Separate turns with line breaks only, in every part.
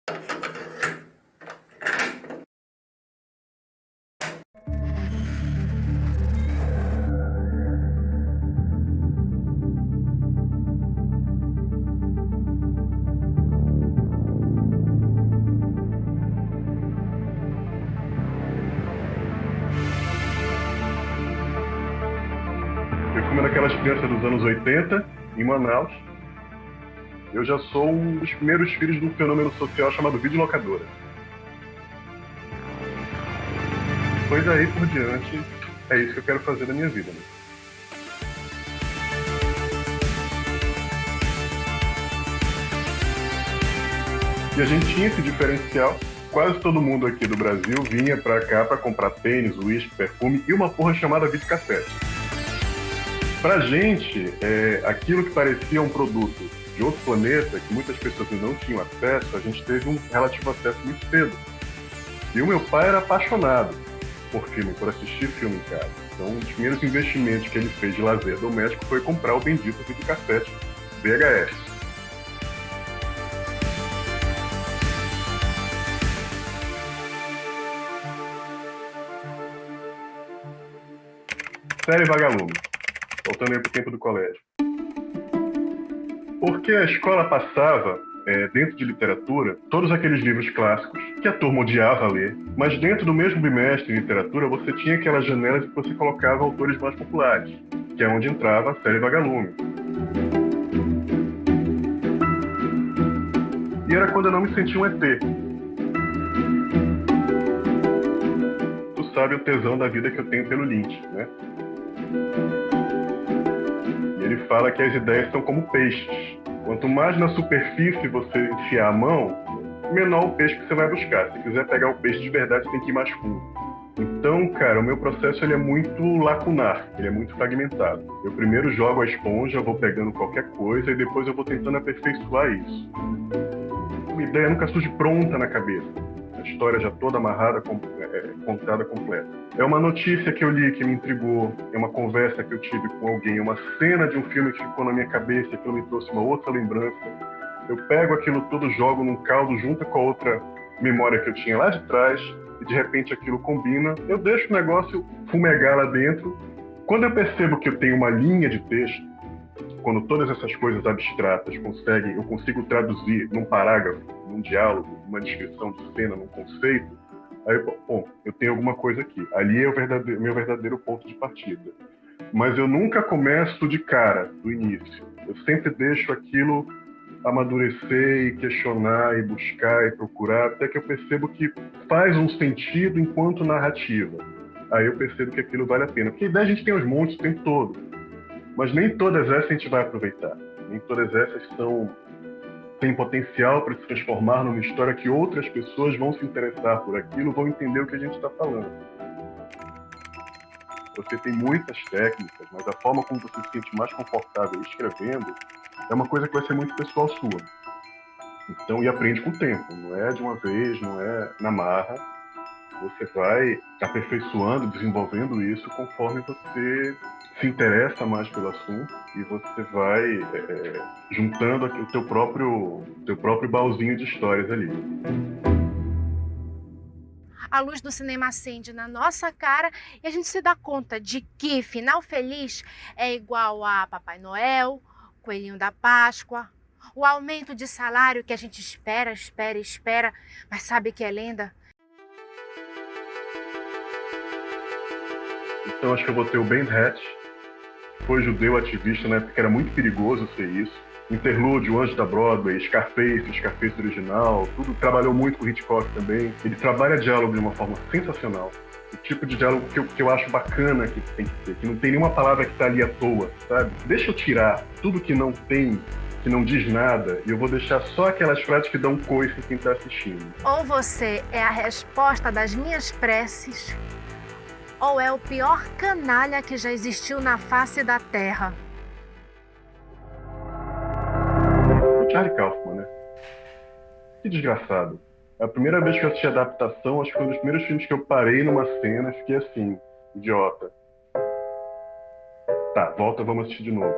Eu fui uma daquelas crianças dos anos 80, em Manaus. Eu já sou um dos primeiros filhos de um fenômeno social chamado videolocadora. Foi daí por diante, é isso que eu quero fazer na minha vida, né? E a gente tinha esse diferencial. Quase todo mundo aqui do Brasil vinha pra cá pra comprar tênis, uísque, perfume e uma porra chamada videocassete. Pra gente, aquilo que parecia um produto de outro planeta, que muitas pessoas não tinham acesso, a gente teve um relativo acesso muito cedo. E o meu pai era apaixonado por filme, por assistir filme em casa. Então, um dos primeiros investimentos que ele fez de lazer doméstico foi comprar o bendito videocassete VHS. Série Vagalume, voltando aí pro tempo do colégio. Porque a escola passava, dentro de literatura, todos aqueles livros clássicos que a turma odiava ler, mas dentro do mesmo bimestre em literatura você tinha aquelas janelas que você colocava autores mais populares, que é onde entrava a série Vagalume. E era quando eu não me sentia um ET. Tu sabe o tesão da vida que eu tenho pelo Lynch, né? E ele fala que as ideias são como peixes. Quanto mais na superfície você enfiar a mão, menor o peixe que você vai buscar. Se quiser pegar o peixe de verdade, você tem que ir mais fundo. Então, cara, o meu processo ele é muito lacunar, ele é muito fragmentado. Eu primeiro jogo a esponja, vou pegando qualquer coisa e depois eu vou tentando aperfeiçoar isso. Uma ideia nunca surge pronta na cabeça. A história já toda amarrada, contada completa. É uma notícia que eu li que me intrigou, é uma conversa que eu tive com alguém, uma cena de um filme que ficou na minha cabeça, que me trouxe uma outra lembrança. Eu pego aquilo tudo, jogo num caldo junto com a outra memória que eu tinha lá de trás e de repente aquilo combina. Eu deixo o negócio fumegar lá dentro. Quando eu percebo que eu tenho uma linha de texto, quando todas essas coisas abstratas eu consigo traduzir num parágrafo, num diálogo, numa descrição de cena, num conceito, aí, bom, eu tenho alguma coisa aqui. Ali é o meu verdadeiro ponto de partida. Mas eu nunca começo de cara, do início. Eu sempre deixo aquilo amadurecer e questionar e buscar e procurar, até que eu percebo que faz um sentido enquanto narrativa. Aí eu percebo que aquilo vale a pena. Porque a ideia a gente tem os montes o tempo todo, mas nem todas essas a gente vai aproveitar. Nem todas essas têm potencial para se transformar numa história que outras pessoas vão se interessar por aquilo, vão entender o que a gente está falando. Você tem muitas técnicas, mas a forma como você se sente mais confortável escrevendo é uma coisa que vai ser muito pessoal sua. Então, e aprende com o tempo, não é de uma vez, não é na marra. Você vai aperfeiçoando, desenvolvendo isso conforme você se interessa mais pelo assunto e você vai juntando aqui o teu próprio baúzinho de histórias ali.
A luz do cinema acende na nossa cara e a gente se dá conta de que final feliz é igual a Papai Noel, Coelhinho da Páscoa, o aumento de salário que a gente espera, mas sabe que é lenda?
Então acho que eu vou ter o Ben Hatch, foi judeu ativista na época que era muito perigoso ser isso. Interlúdio, O Anjo da Broadway, Scarface original, tudo. Trabalhou muito com Hitchcock também. Ele trabalha diálogo de uma forma sensacional. O tipo de diálogo que eu acho bacana que tem que ter, que não tem nenhuma palavra que está ali à toa, sabe? Deixa eu tirar tudo que não tem, que não diz nada, e eu vou deixar só aquelas frases que dão coice em quem está assistindo.
Ou você é a resposta das minhas preces, ou é o pior canalha que já existiu na face da Terra.
O Charlie Kaufman, né? Que desgraçado. A primeira vez que eu assisti a adaptação, acho que foi um dos primeiros filmes que eu parei numa cena e fiquei assim, idiota. Tá, volta, vamos assistir de novo.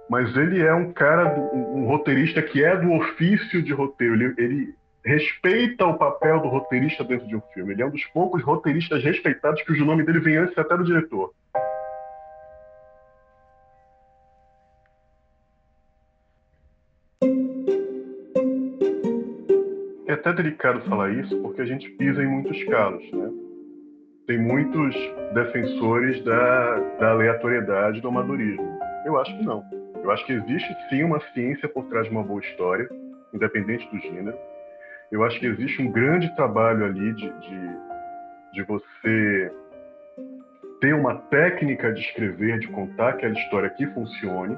mas ele é um cara, um roteirista que é do ofício de roteiro. Ele respeita o papel do roteirista dentro de um filme. Ele é um dos poucos roteiristas respeitados que o nome dele vem antes até do diretor. É até delicado falar isso porque a gente pisa em muitos calos, né? Tem muitos defensores da aleatoriedade, do amadorismo. Eu acho que não. Eu acho que existe sim uma ciência por trás de uma boa história, independente do gênero. Eu acho que existe um grande trabalho ali de você ter uma técnica de escrever, de contar aquela história que funcione.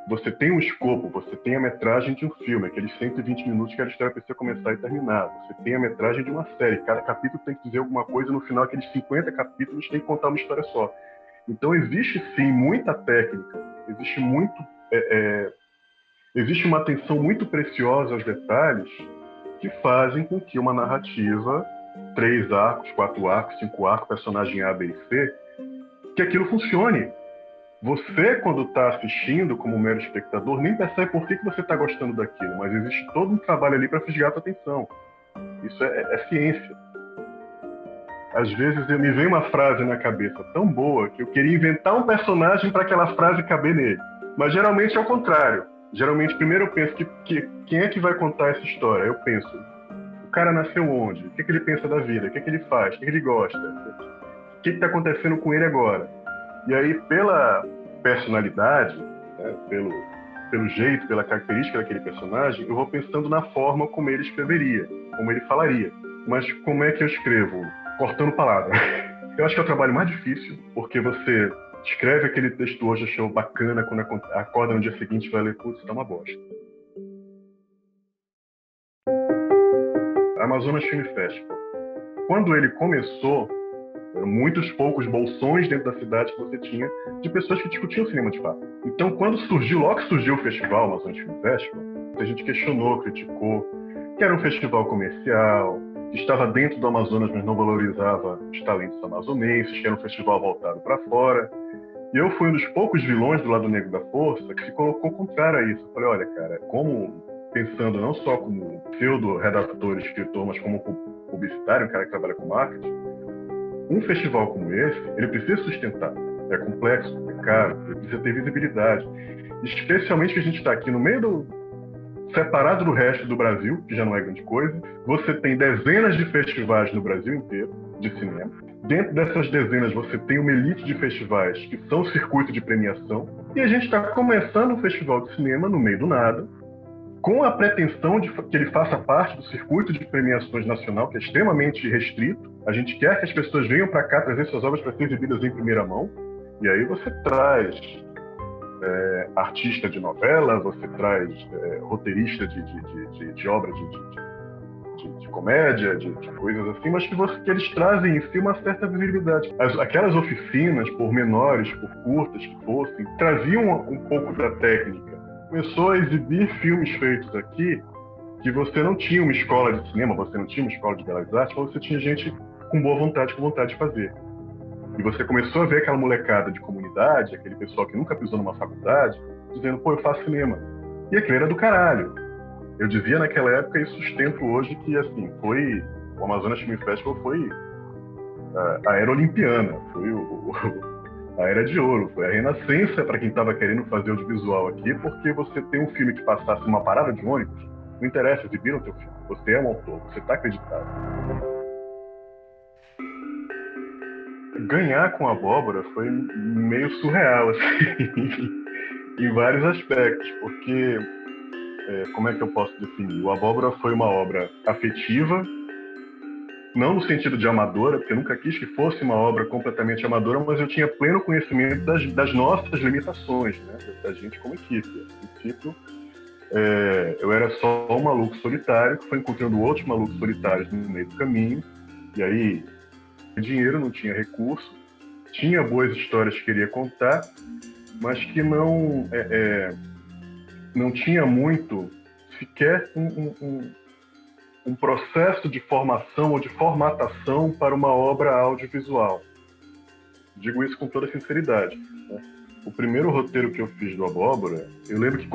Você tem um escopo, você tem a metragem de um filme, aqueles 120 minutos que a história precisa começar e terminar. Você tem a metragem de uma série, cada capítulo tem que dizer alguma coisa, no final aqueles 50 capítulos tem que contar uma história só. Então existe sim muita técnica, existe uma atenção muito preciosa aos detalhes que fazem com que uma narrativa, 3 arcos, 4 arcos, 5 arcos, personagem A, B e C, que aquilo funcione. Você, quando está assistindo como mero espectador, nem percebe por que você está gostando daquilo, mas existe todo um trabalho ali para fisgar a tua atenção. Isso é ciência. Às vezes me vem uma frase na cabeça tão boa que eu queria inventar um personagem para aquela frase caber nele. Mas geralmente é o contrário. Geralmente, primeiro eu penso que quem é que vai contar essa história? Eu penso, o cara nasceu onde? O que ele pensa da vida? O que ele faz? O que ele gosta? O que está acontecendo com ele agora? E aí, pela personalidade, né, pelo jeito, pela característica daquele personagem, eu vou pensando na forma como ele escreveria, como ele falaria. Mas como é que eu escrevo? Cortando palavras. Eu acho que é o trabalho mais difícil, porque você escreve aquele texto hoje, achou bacana, quando acorda no dia seguinte vai ler, putz, tá uma bosta. Amazonas Film Festival. Quando ele começou, eram muitos poucos bolsões dentro da cidade que você tinha de pessoas que discutiam cinema de fato. Então, logo que surgiu o festival, Amazonas Film Festival, a gente questionou, criticou, que era um festival comercial, que estava dentro do Amazonas, mas não valorizava os talentos amazonenses, que era um festival voltado para fora. E eu fui um dos poucos vilões do lado negro da força que se colocou contrário a isso. Eu falei, olha, cara, pensando não só como pseudo-redator, escritor, mas como publicitário, um cara que trabalha com marketing, um festival como esse, ele precisa sustentar. É complexo, é caro, ele precisa ter visibilidade. Especialmente que a gente está aqui no meio separado do resto do Brasil, que já não é grande coisa. Você tem dezenas de festivais no Brasil inteiro de cinema. Dentro dessas dezenas você tem uma elite de festivais que são circuito de premiação. E a gente está começando um festival de cinema no meio do nada, com a pretensão de que ele faça parte do circuito de premiações nacional, que é extremamente restrito. A gente quer que as pessoas venham para cá trazer suas obras para serem exibidas em primeira mão. E aí você traz artista de novela, você traz roteirista de obra de comédia, de coisas assim, mas que eles trazem em si uma certa visibilidade. Aquelas oficinas, por menores, por curtas que fossem, traziam um pouco da técnica. Começou a exibir filmes feitos aqui que você não tinha uma escola de cinema, você não tinha uma escola de belas artes, mas você tinha gente com boa vontade, com vontade de fazer. E você começou a ver aquela molecada de comunidade, aquele pessoal que nunca pisou numa faculdade, dizendo, pô, eu faço cinema. E aquilo era do caralho. Eu dizia naquela época e sustento hoje que, assim, o Amazonas Film Festival foi a era olimpiana, foi a era de ouro, foi a renascença para quem estava querendo fazer audiovisual aqui, porque você tem um filme que passasse uma parada de ônibus, não interessa, exibiram o teu filme, você é um autor, você está acreditado. Ganhar com Abóbora foi meio surreal, assim, em vários aspectos, porque, como é que eu posso definir? O Abóbora foi uma obra afetiva, não no sentido de amadora, porque eu nunca quis que fosse uma obra completamente amadora, mas eu tinha pleno conhecimento das nossas limitações, né? Da gente como equipe. A princípio, eu era só um maluco solitário, que foi encontrando outros malucos solitários no meio do caminho, e aí dinheiro, não tinha recurso, tinha boas histórias que queria contar, mas que não tinha muito, sequer um processo de formação ou de formatação para uma obra audiovisual. Digo isso com toda sinceridade, né? o primeiro roteiro que eu fiz do Abóbora, eu lembro que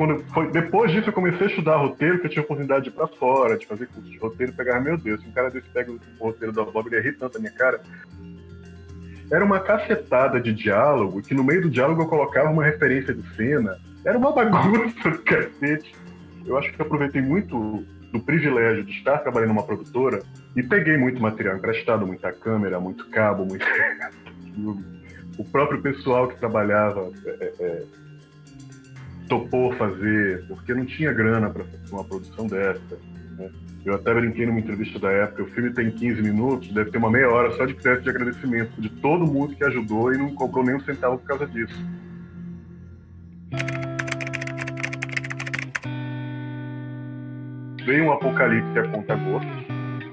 depois disso eu comecei a estudar roteiro, que eu tinha oportunidade de ir pra fora, de fazer curso de roteiro, pegar, meu Deus, se um cara desse pega o roteiro do Abóbora, ele ia rir tanto a minha cara. Era uma cacetada de diálogo, que no meio do diálogo eu colocava uma referência de cena. Era uma bagunça do cacete. Eu acho que eu aproveitei muito do privilégio de estar trabalhando numa produtora e peguei muito material emprestado, muita câmera, muito cabo, muito... O próprio pessoal que trabalhava topou fazer, porque não tinha grana para fazer uma produção dessa, né? Eu até brinquei numa entrevista da época, o filme tem 15 minutos, deve ter uma meia hora só de crédito de agradecimento de todo mundo que ajudou e não cobrou nem um centavo por causa disso. Veio um apocalipse a conta-gotas,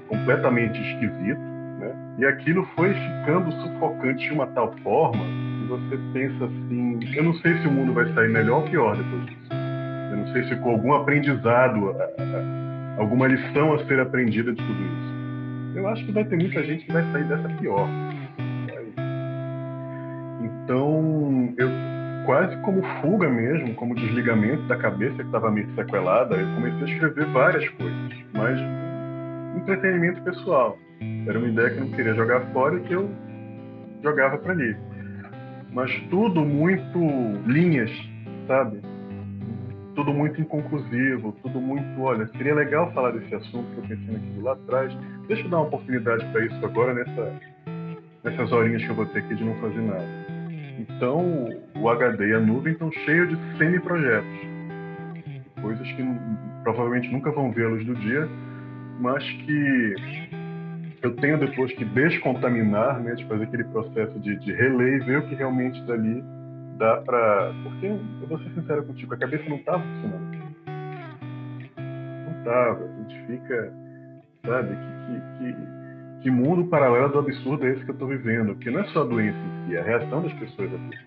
completamente esquisito, né? E aquilo foi ficando sufocante de uma tal forma que você pensa assim, eu não sei se o mundo vai sair melhor ou pior depois disso. Eu não sei se ficou algum aprendizado, alguma lição a ser aprendida de tudo isso. Eu acho que vai ter muita gente que vai sair dessa pior. Então, eu quase como fuga mesmo, como desligamento da cabeça que estava meio sequelada, eu comecei a escrever várias coisas, mas entretenimento pessoal. Era uma ideia que eu não queria jogar fora e que eu jogava para ali. Mas tudo muito linhas, sabe? Tudo muito inconclusivo, tudo muito, olha, seria legal falar desse assunto que eu pensei naquilo lá atrás. Deixa eu dar uma oportunidade para isso agora nessas horinhas que eu vou ter aqui de não fazer nada. Então, o HD e a nuvem estão cheios de semi-projetos. Coisas que provavelmente nunca vão ver a luz do dia, mas que eu tenho depois que descontaminar, né, de fazer aquele processo de reler e ver o que realmente dali dá para... Porque, eu vou ser sincero contigo, a cabeça não estava funcionando. Não estava. A gente fica, sabe, que mundo paralelo do absurdo é esse que eu estou vivendo? Porque não é só a doença em si, é a reação das pessoas aqui.